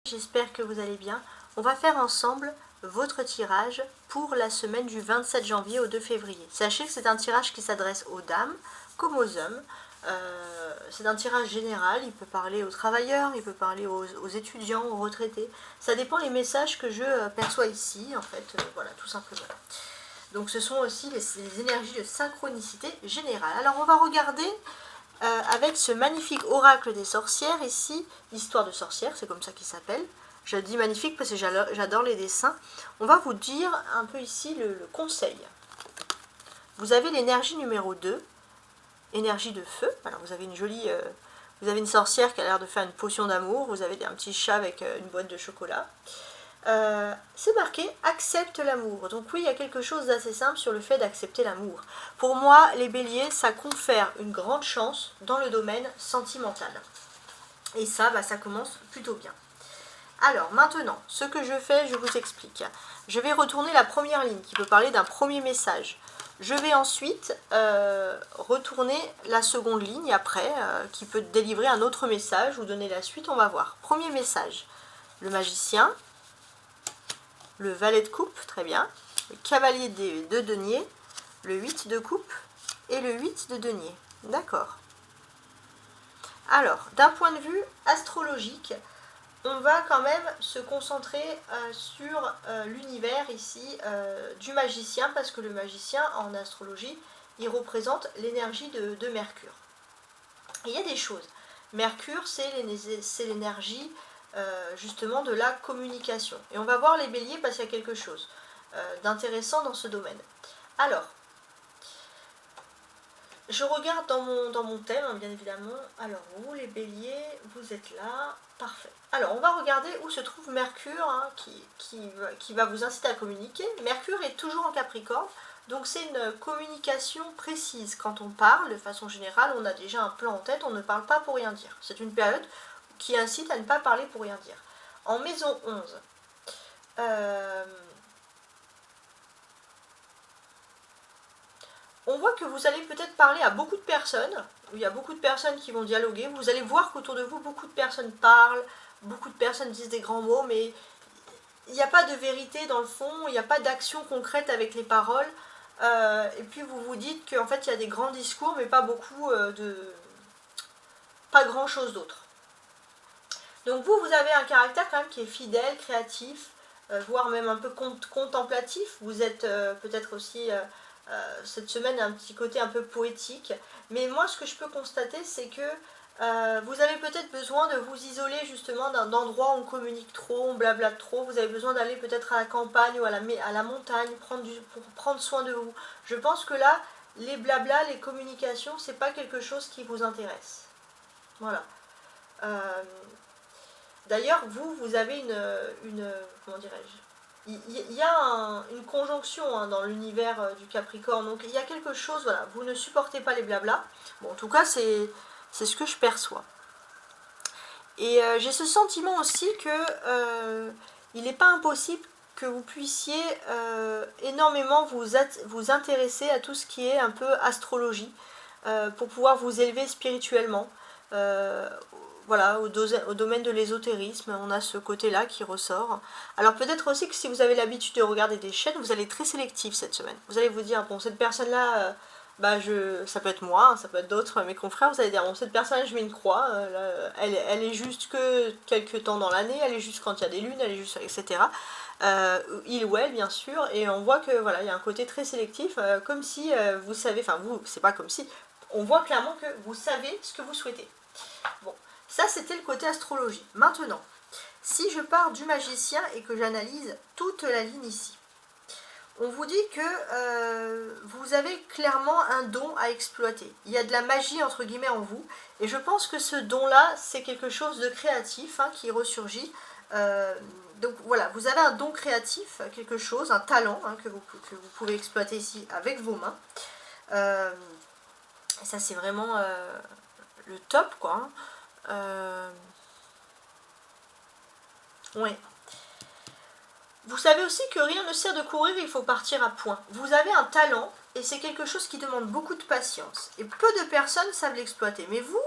J'espère que vous allez bien. On va faire ensemble votre tirage pour la semaine du 27 janvier au 2 février. Sachez que c'est un tirage qui s'adresse aux dames comme aux hommes. C'est un tirage général, il peut parler aux travailleurs, il peut parler aux étudiants, aux retraités. Ça dépend des messages que je perçois ici, en fait, voilà, tout simplement. Donc ce sont aussi les énergies de synchronicité générale. Alors on va regarder avec ce magnifique oracle des sorcières ici, histoire de sorcière, c'est comme ça qu'il s'appelle. Je dis magnifique parce que j'adore les dessins. On va vous dire un peu ici le conseil. Vous avez l'énergie numéro 2, énergie de feu. Alors vous avez une jolie... vous avez une sorcière qui a l'air de faire une potion d'amour. Vous avez un petit chat avec une boîte de chocolat. C'est marqué « Accepte l'amour ». Donc oui, il y a quelque chose d'assez simple sur le fait d'accepter l'amour. Pour moi, les béliers, ça confère une grande chance dans le domaine sentimental. Et ça, ça commence plutôt bien. Alors maintenant, ce que je fais, je vous explique. Je vais retourner la première ligne qui peut parler d'un premier message. Je vais ensuite retourner la seconde ligne après, qui peut délivrer un autre message ou donner la suite, on va voir. Premier message, le magicien. Le valet de coupe, très bien, le cavalier de denier, le 8 de coupe et le 8 de denier. D'accord. Alors, d'un point de vue astrologique, on va quand même se concentrer sur l'univers ici du magicien, parce que le magicien, en astrologie, il représente l'énergie de Mercure. Et il y a des choses. Mercure, c'est l'énergie justement de la communication. Et on va voir les béliers parce qu'il y a quelque chose d'intéressant dans ce domaine. Alors, je regarde dans mon thème, hein, bien évidemment. Alors, vous les béliers, vous êtes là, parfait. Alors, on va regarder où se trouve Mercure, hein, qui va vous inciter à communiquer. Mercure est toujours en Capricorne, donc c'est une communication précise. Quand on parle, de façon générale, on a déjà un plan en tête, on ne parle pas pour rien dire. C'est une période qui incite à ne pas parler pour rien dire. En maison 11, on voit que vous allez peut-être parler à beaucoup de personnes, il y a beaucoup de personnes qui vont dialoguer, vous allez voir qu'autour de vous, beaucoup de personnes parlent, beaucoup de personnes disent des grands mots, mais il n'y a pas de vérité dans le fond, il n'y a pas d'action concrète avec les paroles, et puis vous vous dites qu'en fait il y a des grands discours, mais pas beaucoup pas grand chose d'autre. Donc vous avez un caractère quand même qui est fidèle, créatif, voire même un peu contemplatif. Vous êtes peut-être aussi, cette semaine, un petit côté un peu poétique. Mais moi, ce que je peux constater, c'est que vous avez peut-être besoin de vous isoler justement d'endroits où on communique trop, on blablate trop. Vous avez besoin d'aller peut-être à la campagne ou à la montagne pour prendre soin de vous. Je pense que là, les blablas, les communications, c'est pas quelque chose qui vous intéresse. Voilà. D'ailleurs, vous avez comment dirais-je, il y a une conjonction hein, dans l'univers du Capricorne, donc il y a quelque chose, voilà, vous ne supportez pas les blablas. Bon, en tout cas, c'est ce que je perçois. Et j'ai ce sentiment aussi que il n'est pas impossible que vous puissiez énormément vous intéresser à tout ce qui est un peu astrologie, pour pouvoir vous élever spirituellement. Voilà, au domaine de l'ésotérisme, on a ce côté-là qui ressort. Alors peut-être aussi que si vous avez l'habitude de regarder des chaînes, vous allez être très sélectif cette semaine. Vous allez vous dire, bon, cette personne-là, ça peut être moi, hein, ça peut être d'autres, mes confrères, vous allez dire, bon, cette personne-là, je mets une croix, elle est juste que quelques temps dans l'année, elle est juste quand il y a des lunes, elle est juste, etc. Il ou elle, bien sûr, et on voit que, voilà, il y a un côté très sélectif, comme si vous savez, enfin vous, c'est pas comme si, on voit clairement que vous savez ce que vous souhaitez. Bon. Ça, c'était le côté astrologie. Maintenant, si je pars du magicien et que j'analyse toute la ligne ici, on vous dit que vous avez clairement un don à exploiter. Il y a de la magie, entre guillemets, en vous. Et je pense que ce don-là, c'est quelque chose de créatif hein, qui ressurgit. Donc voilà, vous avez un don créatif, quelque chose, un talent hein, que vous pouvez exploiter ici avec vos mains. Ça, c'est vraiment le top, quoi. Hein. Ouais. Vous savez aussi que rien ne sert de courir, il faut partir à point. Vous avez un talent et c'est quelque chose qui demande beaucoup de patience. Et peu de personnes savent l'exploiter. Mais vous,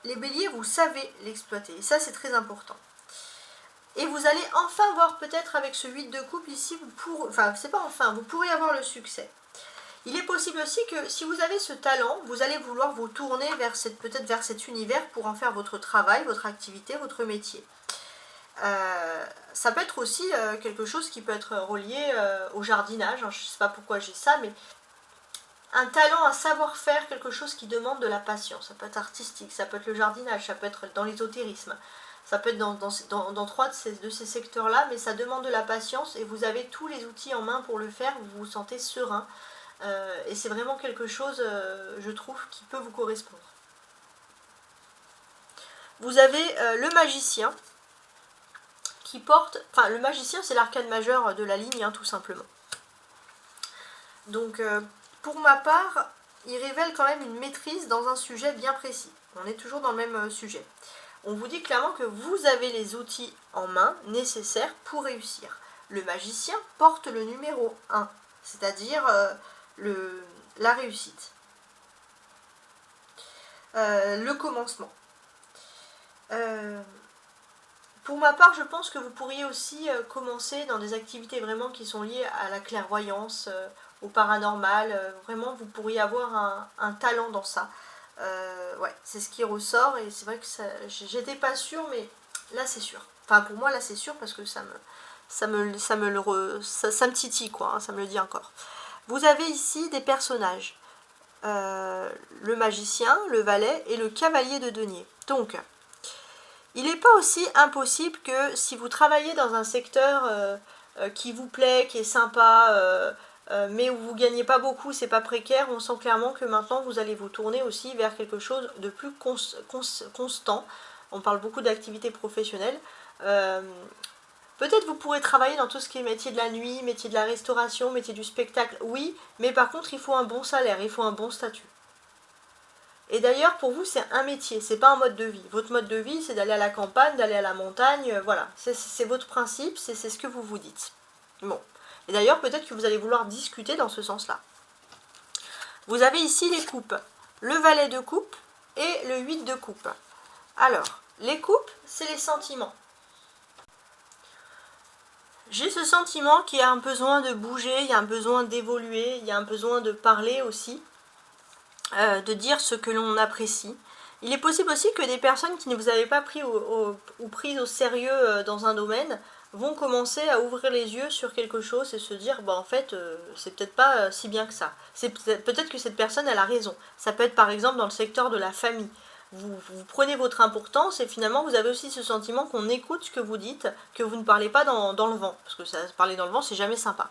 les béliers, vous savez l'exploiter. Et ça, c'est très important. Et vous allez enfin voir peut-être avec ce 8 de coupe ici, enfin c'est pas enfin, vous pourrez avoir le succès. Il est possible aussi que si vous avez ce talent, vous allez vouloir vous tourner vers peut-être vers cet univers pour en faire votre travail, votre activité, votre métier. Ça peut être aussi quelque chose qui peut être relié au jardinage, hein, je ne sais pas pourquoi j'ai ça, mais un talent, un savoir-faire, quelque chose qui demande de la patience. Ça peut être artistique, ça peut être le jardinage, ça peut être dans l'ésotérisme, ça peut être dans trois de ces secteurs-là, mais ça demande de la patience et vous avez tous les outils en main pour le faire, vous vous sentez serein. Et c'est vraiment quelque chose, je trouve, qui peut vous correspondre. Vous avez le magicien, qui porte... Enfin, le magicien, c'est l'arcane majeur de la ligne, hein, tout simplement. Donc, pour ma part, il révèle quand même une maîtrise dans un sujet bien précis. On est toujours dans le même sujet. On vous dit clairement que vous avez les outils en main nécessaires pour réussir. Le magicien porte le numéro 1, c'est-à-dire la réussite. Le commencement. Pour ma part, je pense que vous pourriez aussi commencer dans des activités vraiment qui sont liées à la clairvoyance, au paranormal. Vraiment, vous pourriez avoir un talent dans ça. Ouais, c'est ce qui ressort et c'est vrai que j'étais pas sûre, mais là c'est sûr. Enfin, pour moi, là c'est sûr parce que ça me titille, quoi, hein, ça me le dit encore. Vous avez ici des personnages. Le magicien, le valet et le cavalier de denier. Donc, il n'est pas aussi impossible que si vous travaillez dans un secteur qui vous plaît, qui est sympa, mais où vous ne gagnez pas beaucoup, c'est pas précaire, on sent clairement que maintenant vous allez vous tourner aussi vers quelque chose de plus constant. On parle beaucoup d'activité professionnelle. Peut-être vous pourrez travailler dans tout ce qui est métier de la nuit, métier de la restauration, métier du spectacle, oui, mais par contre il faut un bon salaire, il faut un bon statut. Et d'ailleurs, pour vous, c'est un métier, c'est pas un mode de vie. Votre mode de vie, c'est d'aller à la campagne, d'aller à la montagne, voilà. C'est votre principe, c'est ce que vous vous dites. Bon. Et d'ailleurs, peut-être que vous allez vouloir discuter dans ce sens-là. Vous avez ici les coupes. Le valet de coupe et le 8 de coupe. Alors, les coupes, c'est les sentiments. J'ai ce sentiment qu'il y a un besoin de bouger, il y a un besoin d'évoluer, il y a un besoin de parler aussi. De dire ce que l'on apprécie. Il est possible aussi que des personnes qui ne vous avaient pas pris ou prises au sérieux dans un domaine vont commencer à ouvrir les yeux sur quelque chose et se dire bah en fait c'est peut-être pas si bien que ça. Peut-être que cette personne elle a raison. Ça peut être par exemple dans le secteur de la famille. Vous prenez votre importance et finalement vous avez aussi ce sentiment qu'on écoute ce que vous dites, que vous ne parlez pas dans le vent. Parce que parler dans le vent c'est jamais sympa.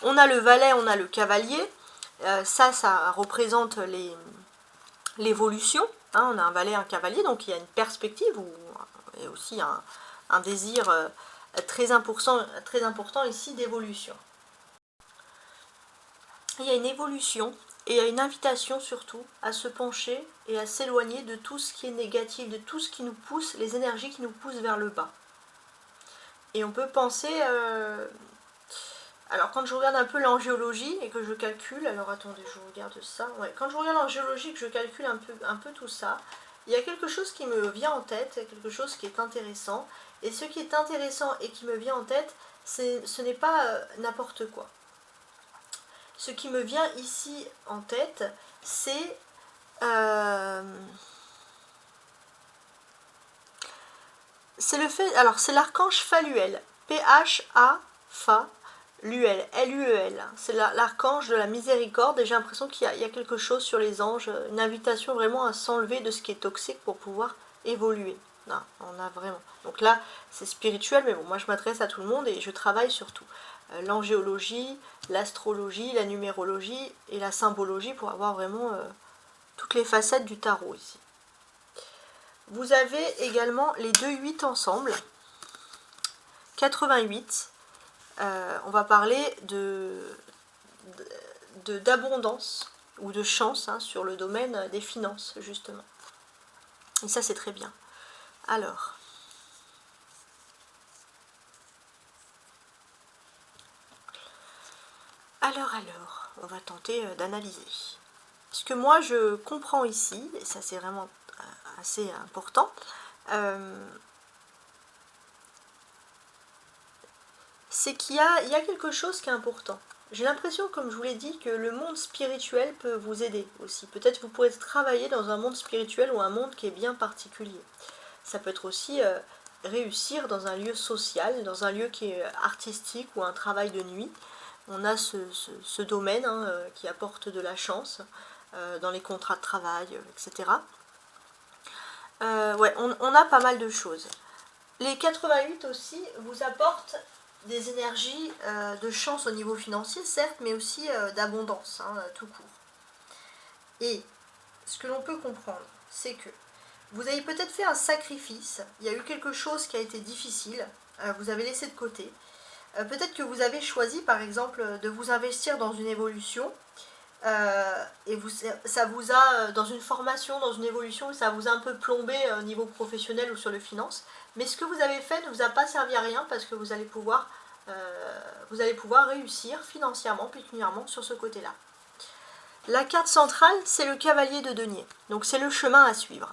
On a le valet, on a le cavalier. Ça représente l'évolution. Hein, on a un valet, un cavalier, donc il y a une perspective et aussi un désir très important ici d'évolution. Il y a une évolution et il y a une invitation surtout à se pencher et à s'éloigner de tout ce qui est négatif, de tout ce qui nous pousse, les énergies qui nous poussent vers le bas. Et on peut penser... Alors quand je regarde un peu l'angiologie et que je calcule, alors attendez, je regarde ça. Ouais, quand je regarde l'angiologie et que je calcule un peu tout ça, il y a quelque chose qui me vient en tête, quelque chose qui est intéressant. Et ce qui est intéressant et qui me vient en tête, ce n'est pas n'importe quoi. Ce qui me vient ici en tête, c'est le fait. Alors c'est l'archange Phaluel, P-H-A-Pha. L'UL, L-U-E-L, c'est l'archange de la miséricorde et j'ai l'impression qu'il y a quelque chose sur les anges, une invitation vraiment à s'enlever de ce qui est toxique pour pouvoir évoluer. Non, on a vraiment. Donc là, c'est spirituel, mais bon, moi je m'adresse à tout le monde et je travaille sur tout. L'angéologie, l'astrologie, la numérologie et la symbologie pour avoir vraiment toutes les facettes du tarot ici. Vous avez également les 2-8 ensemble, 88. On va parler d'abondance ou de chance hein, sur le domaine des finances, justement. Et ça, c'est très bien. Alors, on va tenter d'analyser. Ce que moi, je comprends ici, et ça, c'est vraiment assez important, c'est qu'il y a quelque chose qui est important. J'ai l'impression, comme je vous l'ai dit, que le monde spirituel peut vous aider aussi. Peut-être vous pourrez travailler dans un monde spirituel ou un monde qui est bien particulier. Ça peut être aussi réussir dans un lieu social, dans un lieu qui est artistique ou un travail de nuit. On a ce domaine qui apporte de la chance dans les contrats de travail, etc. Ouais, on a pas mal de choses. Les 88 aussi vous apportent des énergies de chance au niveau financier, certes, mais aussi d'abondance, tout court. Et ce que l'on peut comprendre, c'est que vous avez peut-être fait un sacrifice, il y a eu quelque chose qui a été difficile, vous avez laissé de côté. Peut-être que vous avez choisi, par exemple, de vous investir dans une évolution, et ça vous a, dans une formation, dans une évolution, ça vous a un peu plombé au niveau professionnel ou sur le finance, mais ce que vous avez fait ne vous a pas servi à rien parce que vous allez pouvoir réussir financièrement, pécuniairement sur ce côté-là. La carte centrale, c'est le cavalier de denier, donc c'est le chemin à suivre.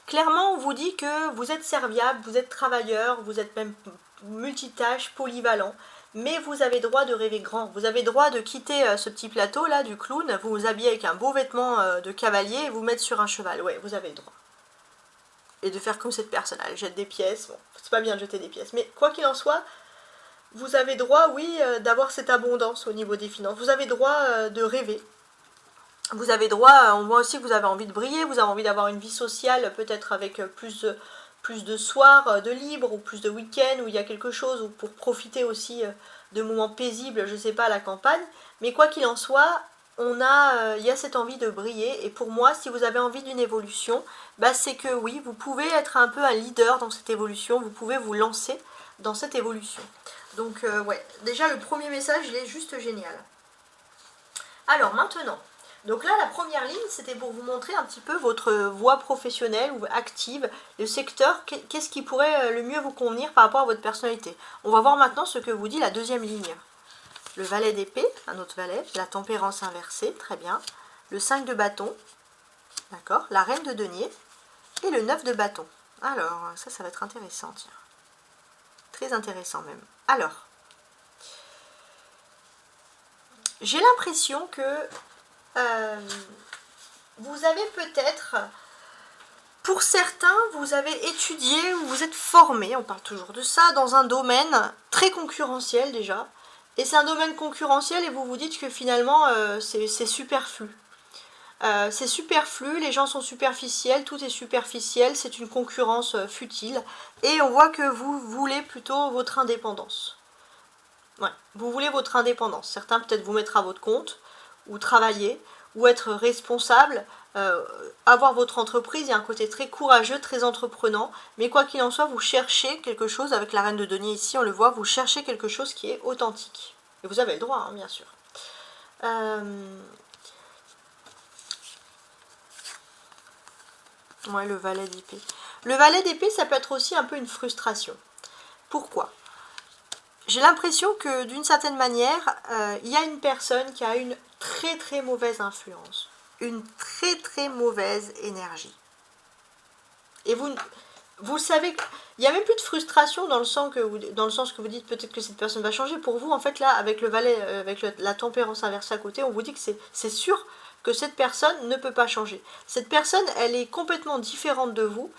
Clairement, on vous dit que vous êtes serviable, vous êtes travailleur, vous êtes même multitâche, polyvalent, mais vous avez droit de rêver grand. Vous avez droit de quitter ce petit plateau là du clown, vous vous habillez avec un beau vêtement de cavalier et vous mettre sur un cheval. Ouais, vous avez le droit. Et de faire comme cette personne, elle jette des pièces. Bon, c'est pas bien de jeter des pièces, mais quoi qu'il en soit, vous avez droit, oui, d'avoir cette abondance au niveau des finances. Vous avez droit de rêver. Vous avez droit, on voit aussi que vous avez envie de briller, vous avez envie d'avoir une vie sociale, peut-être avec plus de soirs de libre, ou plus de week-ends, où il y a quelque chose, ou pour profiter aussi de moments paisibles, je sais pas, à la campagne. Mais quoi qu'il en soit, il y a cette envie de briller, et pour moi, si vous avez envie d'une évolution, bah c'est que oui, vous pouvez être un peu un leader dans cette évolution, vous pouvez vous lancer dans cette évolution. Donc ouais, déjà le premier message, il est juste génial. Alors maintenant, donc là, la première ligne, c'était pour vous montrer un petit peu votre voie professionnelle ou active, le secteur, qu'est-ce qui pourrait le mieux vous convenir par rapport à votre personnalité. On va voir maintenant ce que vous dit la deuxième ligne. Le valet d'épée, un autre valet, la tempérance inversée, très bien. Le 5 de bâton, d'accord, la reine de denier et le 9 de bâton. Alors, ça va être intéressant, tiens. Très intéressant même. Alors, j'ai l'impression que vous avez peut-être, pour certains, vous avez étudié ou vous êtes formé, on parle toujours de ça, dans un domaine très concurrentiel déjà. Et c'est un domaine concurrentiel et vous vous dites que finalement c'est superflu. C'est superflu, les gens sont superficiels, tout est superficiel, c'est une concurrence futile. Et on voit que vous voulez plutôt votre indépendance. Ouais, vous voulez votre indépendance. Certains peut-être vous mettre à votre compte, ou travailler, ou être responsable, avoir votre entreprise. Il y a un côté très courageux, très entreprenant, mais quoi qu'il en soit, vous cherchez quelque chose, avec la reine de denier ici, on le voit, vous cherchez quelque chose qui est authentique. Et vous avez le droit, hein, bien sûr. Ouais, le valet d'épée. Le valet d'épée, ça peut être aussi un peu une frustration. Pourquoi ? J'ai l'impression que d'une certaine manière, il y a une personne qui a une très très mauvaise influence, une très très mauvaise énergie. Et vous savez qu'il n'y a même plus de frustration dans le sens que vous dites peut-être que cette personne va changer. Pour vous, en fait, là, avec le valet, avec la tempérance inversée à côté, on vous dit que c'est sûr que cette personne ne peut pas changer. Cette personne, elle est complètement différente de vous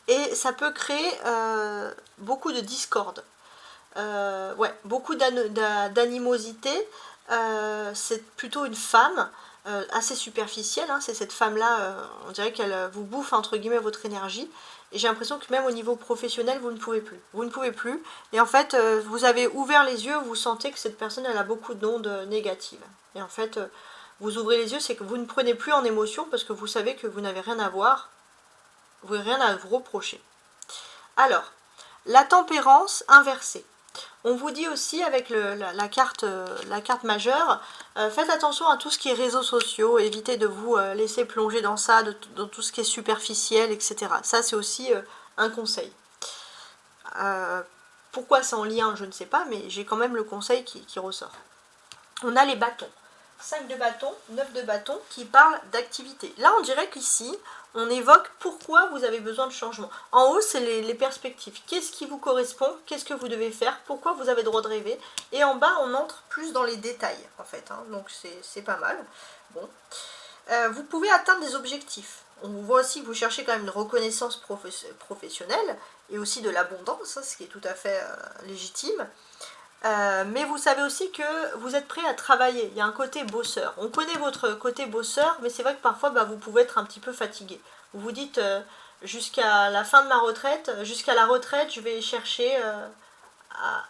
et ça peut créer beaucoup de discorde. Ouais, beaucoup d'animosité. C'est plutôt une femme assez superficielle, hein, c'est cette femme-là, on dirait qu'elle vous bouffe entre guillemets votre énergie. Et j'ai l'impression que même au niveau professionnel, vous ne pouvez plus. Vous ne pouvez plus. Et en fait, vous avez ouvert les yeux, vous sentez que cette personne, elle a beaucoup d'ondes négatives. Et en fait, vous ouvrez les yeux, c'est que vous ne prenez plus en émotion parce que vous savez que vous n'avez rien à voir, vous n'avez rien à vous reprocher. Alors, la tempérance inversée. On vous dit aussi avec la carte majeure, faites attention à tout ce qui est réseaux sociaux, évitez de vous laisser plonger dans ça, dans tout ce qui est superficiel, etc. Ça c'est aussi un conseil. Pourquoi c'est en lien, je ne sais pas, mais j'ai quand même le conseil qui ressort. On a les bâtons. 5 de bâton, 9 de bâton qui parlent d'activité. Là on dirait qu'ici, on évoque pourquoi vous avez besoin de changement. En haut, c'est les perspectives. Qu'est-ce qui vous correspond? Qu'est-ce que vous devez faire? Pourquoi vous avez le droit de rêver? Et en bas, on entre plus dans les détails, en fait. Hein. Donc, c'est pas mal. Bon. Vous pouvez atteindre des objectifs. On voit aussi que vous cherchez quand même une reconnaissance professionnelle et aussi de l'abondance, hein, ce qui est tout à fait légitime. Mais vous savez aussi que vous êtes prêt à travailler. Il y a un côté bosseur. On connaît votre côté bosseur, mais c'est vrai que parfois vous pouvez être un petit peu fatigué. Vous vous dites jusqu'à la fin de ma retraite, jusqu'à la retraite, je vais chercher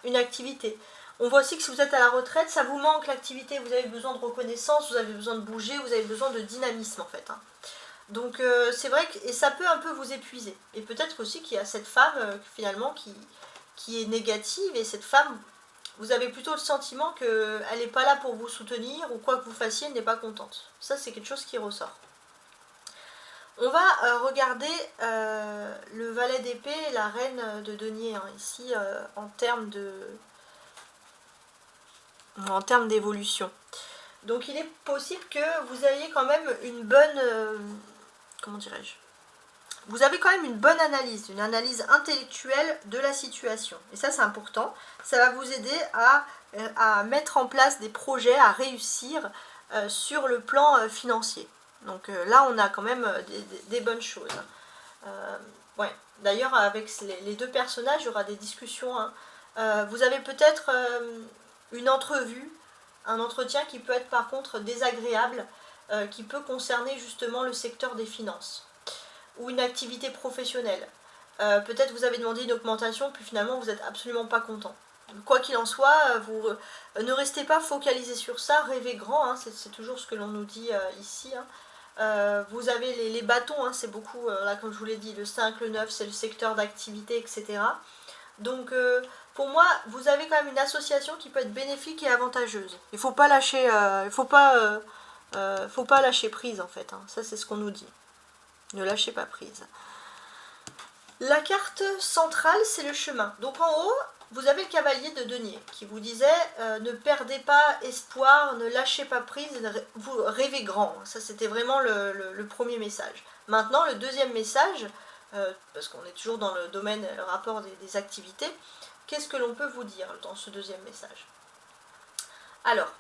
une activité. On voit aussi que si vous êtes à la retraite, ça vous manque l'activité, vous avez besoin de reconnaissance, vous avez besoin de bouger, vous avez besoin de dynamisme en fait. Hein. Donc c'est vrai que et ça peut un peu vous épuiser. Et peut-être aussi qu'il y a cette femme finalement qui est négative et cette femme, vous avez plutôt le sentiment qu'elle n'est pas là pour vous soutenir ou quoi que vous fassiez, elle n'est pas contente. Ça c'est quelque chose qui ressort. On va regarder le valet d'épée et la reine de denier hein, ici en termes d'évolution. Donc il est possible que vous ayez quand même une bonne... comment dirais-je? Vous avez quand même une bonne analyse, une analyse intellectuelle de la situation. Et ça c'est important. Ça va vous aider à mettre en place des projets, à réussir sur le plan financier. Donc là on a quand même des bonnes choses. Ouais. D'ailleurs avec les deux personnages, il y aura des discussions. Hein. Vous avez peut-être une entrevue, un entretien qui peut être par contre désagréable, qui peut concerner justement le secteur des finances ou une activité professionnelle. Peut-être vous avez demandé une augmentation, puis finalement vous n'êtes absolument pas content. Quoi qu'il en soit, vous ne restez pas focalisé sur ça, rêvez grand, hein, c'est toujours ce que l'on nous dit ici. Hein. Vous avez les bâtons, hein, c'est beaucoup, là comme je vous l'ai dit, le 5, le 9, c'est le secteur d'activité, etc. Donc pour moi, vous avez quand même une association qui peut être bénéfique et avantageuse. Il ne faut pas lâcher, faut pas lâcher prise en fait, hein. Ça c'est ce qu'on nous dit. Ne lâchez pas prise. La carte centrale, c'est le chemin. Donc en haut, vous avez le cavalier de denier qui vous disait ne perdez pas espoir, ne lâchez pas prise, vous rêvez grand. Ça, c'était vraiment le premier message. Maintenant, le deuxième message, parce qu'on est toujours dans le domaine, le rapport des activités, qu'est-ce que l'on peut vous dire dans ce deuxième message? Alors,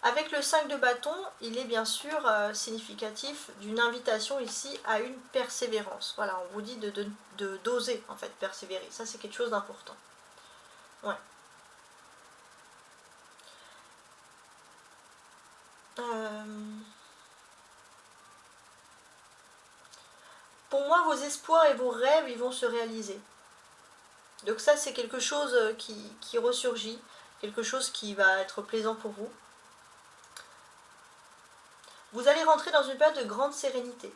avec le 5 de bâton, il est bien sûr significatif d'une invitation ici à une persévérance. Voilà, on vous dit d'oser en fait persévérer. Ça c'est quelque chose d'important. Ouais. Pour moi, vos espoirs et vos rêves, ils vont se réaliser. Donc ça c'est quelque chose qui ressurgit, quelque chose qui va être plaisant pour vous. Vous allez rentrer dans une période de grande sérénité.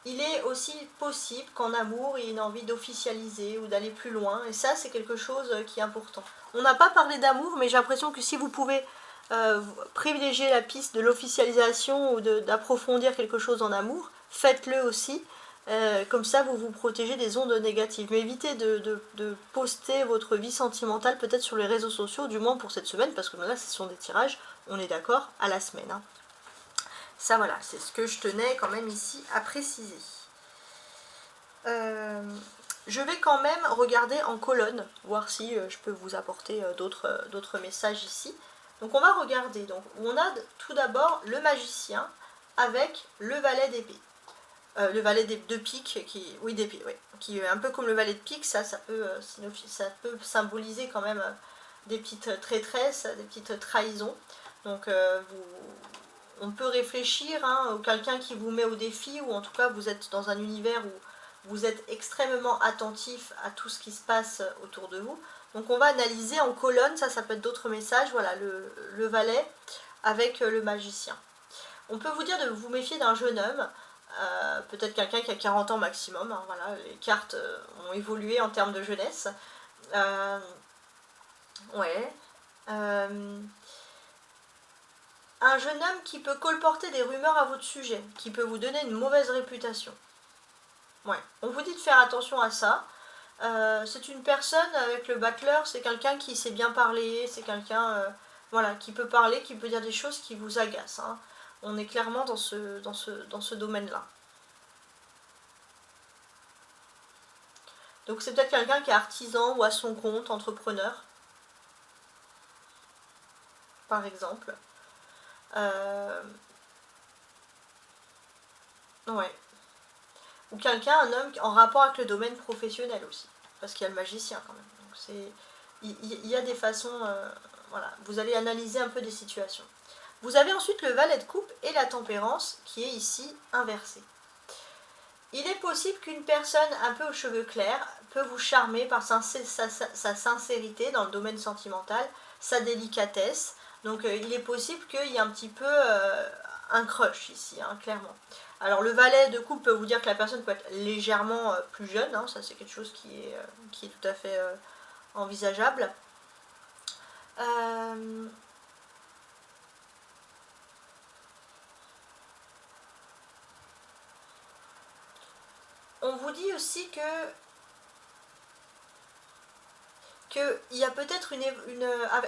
Il est aussi possible qu'en amour, il y ait une envie d'officialiser ou d'aller plus loin. Et ça, c'est quelque chose qui est important. On n'a pas parlé d'amour, mais j'ai l'impression que si vous pouvez privilégier la piste de l'officialisation ou d'approfondir quelque chose en amour, faites-le aussi. Comme ça, vous vous protégez des ondes négatives. Mais évitez de poster votre vie sentimentale peut-être sur les réseaux sociaux, du moins pour cette semaine, parce que là, ce sont des tirages, on est d'accord, à la semaine. Hein. Ça voilà, c'est ce que je tenais quand même ici à préciser. Je vais quand même regarder en colonne, voir si je peux vous apporter d'autres messages ici. Donc on va regarder, donc on a tout d'abord le magicien avec le valet d'épée. Le valet de pique, d'épée, oui, qui est un peu comme le valet de pique, ça peut symboliser quand même des petites traîtresses, des petites trahisons. Donc on peut réfléchir, hein, quelqu'un qui vous met au défi, ou en tout cas vous êtes dans un univers où vous êtes extrêmement attentif à tout ce qui se passe autour de vous. Donc on va analyser en colonne, ça peut être d'autres messages, voilà, le valet avec le magicien. On peut vous dire de vous méfier d'un jeune homme, peut-être quelqu'un qui a 40 ans maximum, hein, voilà, les cartes ont évolué en termes de jeunesse. Ouais. Un jeune homme qui peut colporter des rumeurs à votre sujet, qui peut vous donner une mauvaise réputation. Ouais, on vous dit de faire attention à ça. C'est une personne avec le battleur, c'est quelqu'un qui sait bien parler, c'est quelqu'un voilà, qui peut parler, qui peut dire des choses qui vous agacent. Hein. On est clairement dans ce domaine-là. Donc c'est peut-être quelqu'un qui est artisan ou à son compte, entrepreneur, par exemple. Ouais. Ou quelqu'un, un homme en rapport avec le domaine professionnel aussi. Parce qu'il y a le magicien quand même. Donc c'est, il y a des façons... voilà, vous allez analyser un peu des situations. Vous avez ensuite le valet de coupe et la tempérance qui est ici inversée. Il est possible qu'une personne un peu aux cheveux clairs peut vous charmer par sa sincérité dans le domaine sentimental, sa délicatesse. Donc il est possible qu'il y ait un petit peu un crush ici, hein, clairement. Alors le valet de coupe peut vous dire que la personne peut être légèrement plus jeune, hein, ça c'est quelque chose qui est tout à fait envisageable. On vous dit aussi qu'il y a peut-être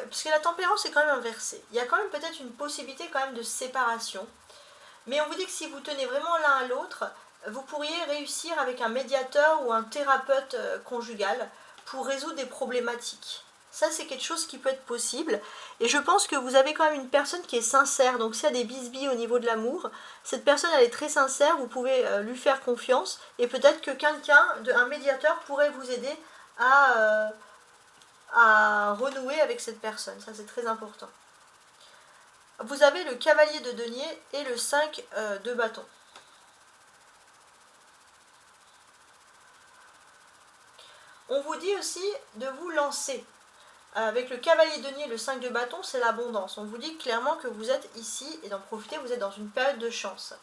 parce que la tempérance est quand même inversée, il y a quand même peut-être une possibilité quand même de séparation, mais on vous dit que si vous tenez vraiment l'un à l'autre, vous pourriez réussir avec un médiateur ou un thérapeute conjugal pour résoudre des problématiques. Ça, c'est quelque chose qui peut être possible. Et je pense que vous avez quand même une personne qui est sincère. Donc, s'il y a des bisbilles au niveau de l'amour, cette personne, elle est très sincère. Vous pouvez lui faire confiance. Et peut-être que un médiateur, pourrait vous aider à renouer avec cette personne. Ça, c'est très important. Vous avez le cavalier de denier et le 5 de bâton. On vous dit aussi de vous lancer. Avec le cavalier de denier et le 5 de bâton, c'est l'abondance. On vous dit clairement que vous êtes ici, et d'en profiter, vous êtes dans une période de chance.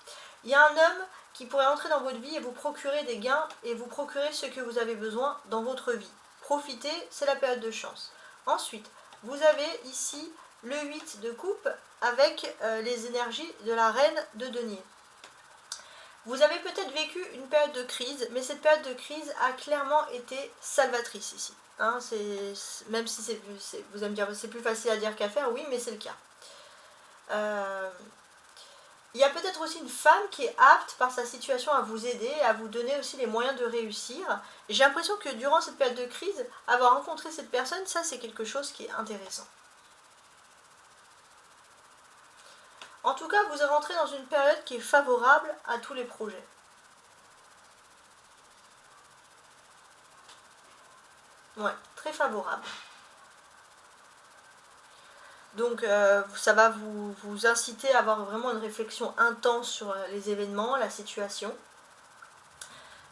Il y a un homme qui pourrait entrer dans votre vie et vous procurer des gains et vous procurer ce que vous avez besoin dans votre vie. Profitez, c'est la période de chance. Ensuite, vous avez ici le 8 de coupe avec les énergies de la reine de denier. Vous avez peut-être vécu une période de crise, mais cette période de crise a clairement été salvatrice ici. Hein, même si vous allez me dire c'est plus facile à dire qu'à faire, oui, mais c'est le cas. Il y a peut-être aussi une femme qui est apte par sa situation à vous aider, à vous donner aussi les moyens de réussir. J'ai l'impression que durant cette période de crise, avoir rencontré cette personne, ça c'est quelque chose qui est intéressant. En tout cas, vous rentrez dans une période qui est favorable à tous les projets. Ouais, très favorable. Donc ça va vous inciter à avoir vraiment une réflexion intense sur les événements, la situation.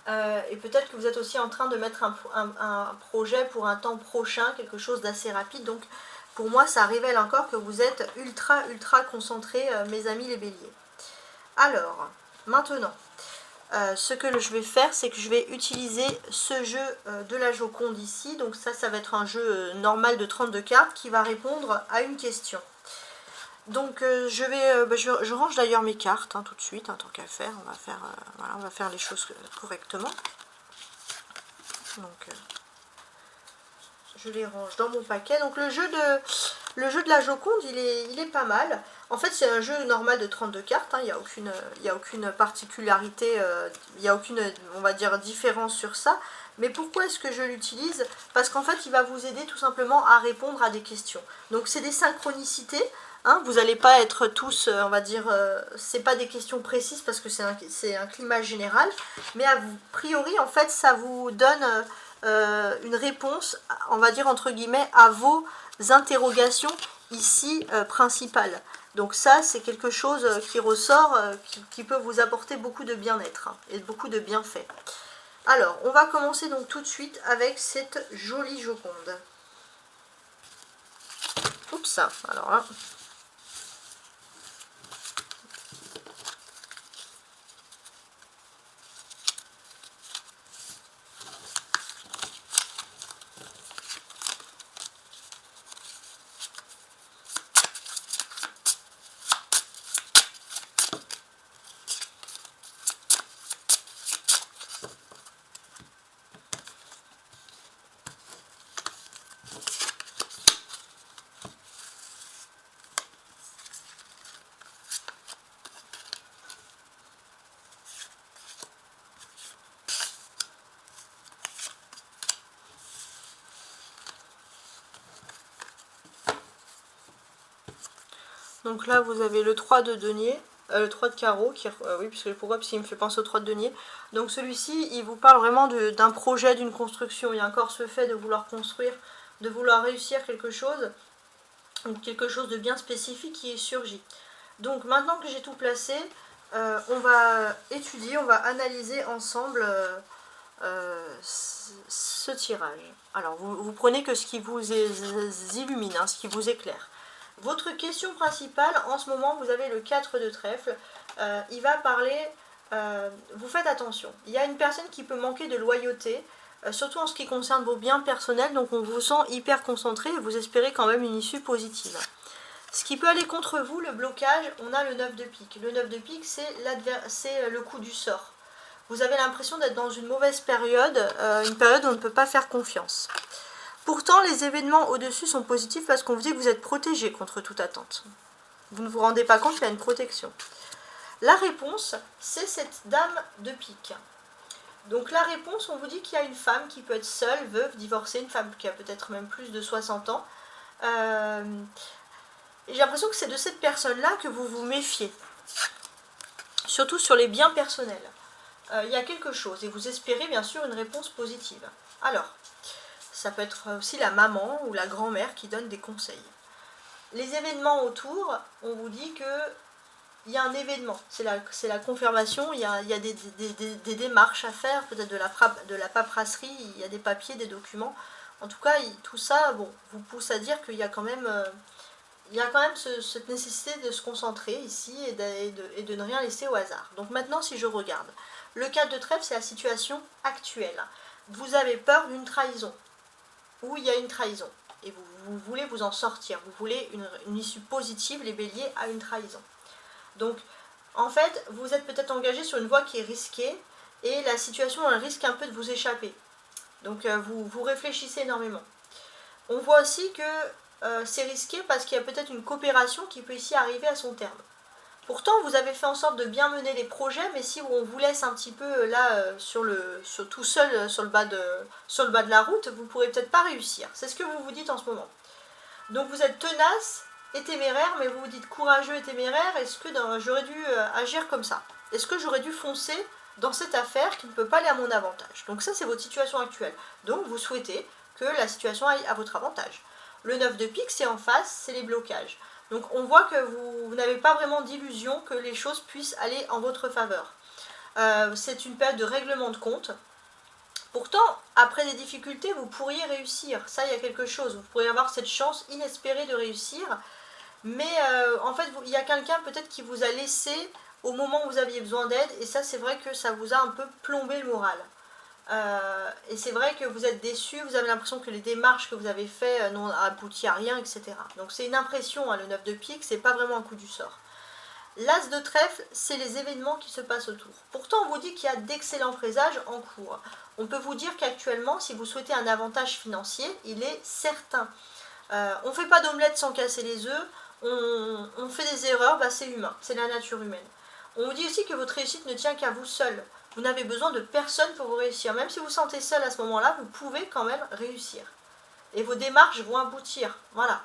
Et peut-être que vous êtes aussi en train de mettre un projet pour un temps prochain, quelque chose d'assez rapide. Donc pour moi, ça révèle encore que vous êtes ultra concentrés, mes amis les béliers. Alors, maintenant, ce que je vais faire, c'est que je vais utiliser ce jeu de la Joconde ici. Donc ça va être un jeu normal de 32 cartes qui va répondre à une question. Donc je range d'ailleurs mes cartes hein, tout de suite, hein, tant qu'à faire. On va faire les choses correctement. Donc je les range dans mon paquet. Donc le jeu de la Joconde, il est pas mal. En fait, c'est un jeu normal de 32 cartes. Hein. Il n'y a aucune particularité, il n'y a aucune, on va dire, différence sur ça. Mais pourquoi est-ce que je l'utilise? Parce qu'en fait, il va vous aider tout simplement à répondre à des questions. Donc, c'est des synchronicités. Hein. Vous n'allez pas être tous, on va dire, c'est pas des questions précises parce que c'est un climat général. Mais a priori, en fait, ça vous donne une réponse, on va dire, entre guillemets, à vos interrogations ici principales. Donc ça, c'est quelque chose qui ressort, qui peut vous apporter beaucoup de bien-être hein, et beaucoup de bienfaits. Alors, on va commencer donc tout de suite avec cette jolie Joconde. Oups, alors là... Donc là, vous avez le 3 de denier, le 3 de carreau, oui, pourquoi? Parce qu'il me fait penser au 3 de denier. Donc celui-ci, il vous parle vraiment d'un projet, d'une construction. Il y a encore ce fait de vouloir construire, de vouloir réussir quelque chose, ou quelque chose de bien spécifique qui est surgi. Donc maintenant que j'ai tout placé, on va étudier, on va analyser ensemble ce tirage. Alors vous prenez que ce qui vous illumine, hein, ce qui vous éclaire. Votre question principale, en ce moment, vous avez le 4 de trèfle. Il va parler, vous faites attention. Il y a une personne qui peut manquer de loyauté, surtout en ce qui concerne vos biens personnels, donc on vous sent hyper concentré et vous espérez quand même une issue positive. Ce qui peut aller contre vous, le blocage, on a le 9 de pique. Le 9 de pique, c'est le coup du sort. Vous avez l'impression d'être dans une mauvaise période, une période où on ne peut pas faire confiance. Pourtant, les événements au-dessus sont positifs parce qu'on vous dit que vous êtes protégé contre toute attente. Vous ne vous rendez pas compte qu'il y a une protection. La réponse, c'est cette dame de pique. Donc la réponse, on vous dit qu'il y a une femme qui peut être seule, veuve, divorcée, une femme qui a peut-être même plus de 60 ans. J'ai l'impression que c'est de cette personne-là que vous vous méfiez. Surtout sur les biens personnels. Il y a quelque chose et vous espérez bien sûr une réponse positive. Alors, ça peut être aussi la maman ou la grand-mère qui donne des conseils. Les événements autour, on vous dit que il y a un événement, c'est la confirmation, il y a des démarches à faire, peut-être de la paperasserie, il y a des papiers, des documents. En tout cas, tout ça vous pousse à dire qu'il y a quand même, cette nécessité de se concentrer ici et de ne rien laisser au hasard. Donc maintenant, si je regarde, le 4 de trèfle, c'est la situation actuelle. Vous avez peur d'une trahison, ou il y a une trahison, et vous voulez vous en sortir, vous voulez une issue positive, les béliers, à une trahison. Donc, en fait, vous êtes peut-être engagé sur une voie qui est risquée, et la situation, elle risque un peu de vous échapper. Donc, vous réfléchissez énormément. On voit aussi que c'est risqué parce qu'il y a peut-être une coopération qui peut ici arriver à son terme. Pourtant, vous avez fait en sorte de bien mener les projets, mais si on vous laisse un petit peu là, tout seul sur le bas de la route, vous ne pourrez peut-être pas réussir. C'est ce que vous vous dites en ce moment. Donc vous êtes tenace et téméraire, mais vous vous dites courageux et téméraire. Est-ce que j'aurais dû agir comme ça? Est-ce que j'aurais dû foncer dans cette affaire qui ne peut pas aller à mon avantage? Donc ça, c'est votre situation actuelle. Donc vous souhaitez que la situation aille à votre avantage. Le 9 de pique, c'est en face, c'est les blocages. Donc on voit que vous n'avez pas vraiment d'illusion que les choses puissent aller en votre faveur. C'est une période de règlement de compte. Pourtant, après des difficultés, vous pourriez réussir. Ça, il y a quelque chose. Vous pourriez avoir cette chance inespérée de réussir. Mais en fait, il y a quelqu'un peut-être qui vous a laissé au moment où vous aviez besoin d'aide. Et ça, c'est vrai que ça vous a un peu plombé le moral. Et c'est vrai que vous êtes déçu, vous avez l'impression que les démarches que vous avez faites n'ont abouti à rien, etc. Donc c'est une impression, hein, le 9 de pique, c'est pas vraiment un coup du sort. L'as de trèfle, c'est les événements qui se passent autour. Pourtant, on vous dit qu'il y a d'excellents présages en cours. On peut vous dire qu'actuellement, si vous souhaitez un avantage financier, il est certain. On ne fait pas d'omelette sans casser les œufs, on fait des erreurs, c'est humain, c'est la nature humaine. On vous dit aussi que votre réussite ne tient qu'à vous seul. Vous n'avez besoin de personne pour vous réussir. Même si vous vous sentez seul à ce moment-là, vous pouvez quand même réussir. Et vos démarches vont aboutir. Voilà.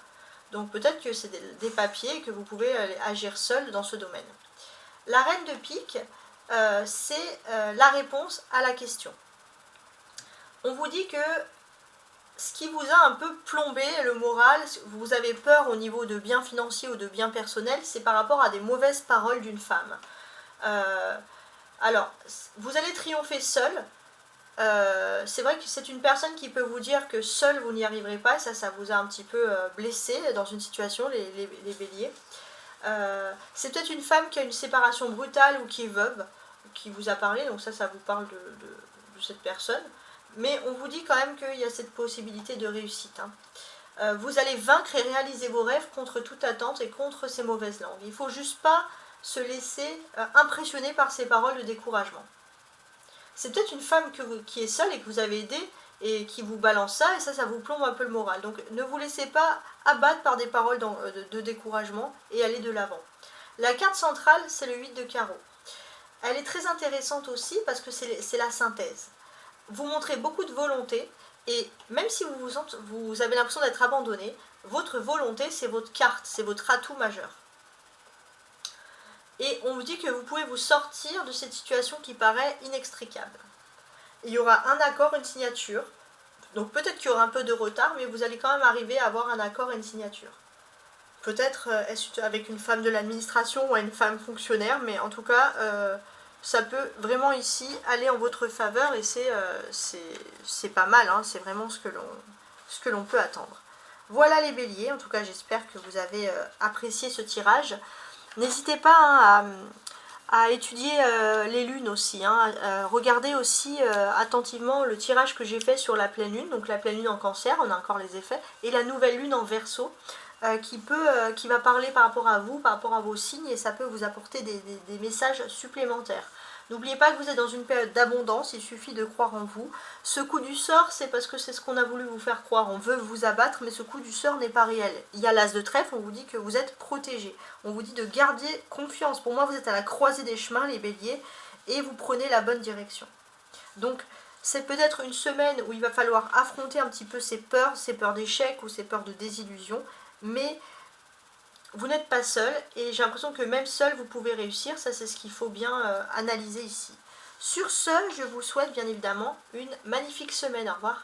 Donc peut-être que c'est des papiers et que vous pouvez agir seul dans ce domaine. La reine de pique, c'est la réponse à la question. On vous dit que ce qui vous a un peu plombé le moral, vous avez peur au niveau de biens financiers ou de biens personnels, c'est par rapport à des mauvaises paroles d'une femme. Alors, vous allez triompher seul. C'est vrai que c'est une personne qui peut vous dire que seul vous n'y arriverez pas, et ça vous a un petit peu blessé dans une situation, les béliers. C'est peut-être une femme qui a une séparation brutale ou qui est veuve, qui vous a parlé, donc ça vous parle de cette personne. Mais on vous dit quand même qu'il y a cette possibilité de réussite. Hein. Vous allez vaincre et réaliser vos rêves contre toute attente et contre ces mauvaises langues. Il ne faut juste pas se laisser impressionner par ces paroles de découragement. C'est peut-être une femme qui est seule et que vous avez aidée et qui vous balance ça, et ça vous plombe un peu le moral. Donc ne vous laissez pas abattre par des paroles de découragement et allez de l'avant. La carte centrale, c'est le 8 de carreau. Elle est très intéressante aussi parce que c'est la synthèse. Vous montrez beaucoup de volonté, et même si vous avez l'impression d'être abandonné, votre volonté, c'est votre carte, c'est votre atout majeur. Et on vous dit que vous pouvez vous sortir de cette situation qui paraît inextricable. Il y aura un accord, une signature. Donc peut-être qu'il y aura un peu de retard, mais vous allez quand même arriver à avoir un accord et une signature. Peut-être est-ce avec une femme de l'administration ou une femme fonctionnaire, mais en tout cas, ça peut vraiment ici aller en votre faveur et c'est pas mal, hein, c'est vraiment ce que l'on peut attendre. Voilà les béliers, en tout cas j'espère que vous avez apprécié ce tirage. N'hésitez pas hein, à étudier les lunes aussi, hein. Regardez aussi attentivement le tirage que j'ai fait sur la pleine lune, donc la pleine lune en cancer, on a encore les effets, et la nouvelle lune en verseau, qui va parler par rapport à vous, par rapport à vos signes, et ça peut vous apporter des messages supplémentaires. N'oubliez pas que vous êtes dans une période d'abondance, il suffit de croire en vous. Ce coup du sort, c'est parce que c'est ce qu'on a voulu vous faire croire. On veut vous abattre, mais ce coup du sort n'est pas réel. Il y a l'as de trèfle, on vous dit que vous êtes protégé. On vous dit de garder confiance. Pour moi, vous êtes à la croisée des chemins, les béliers, et vous prenez la bonne direction. Donc, c'est peut-être une semaine où il va falloir affronter un petit peu ces peurs d'échec ou ces peurs de désillusion, mais vous n'êtes pas seul et j'ai l'impression que même seul vous pouvez réussir, ça c'est ce qu'il faut bien analyser ici. Sur ce, je vous souhaite bien évidemment une magnifique semaine, au revoir.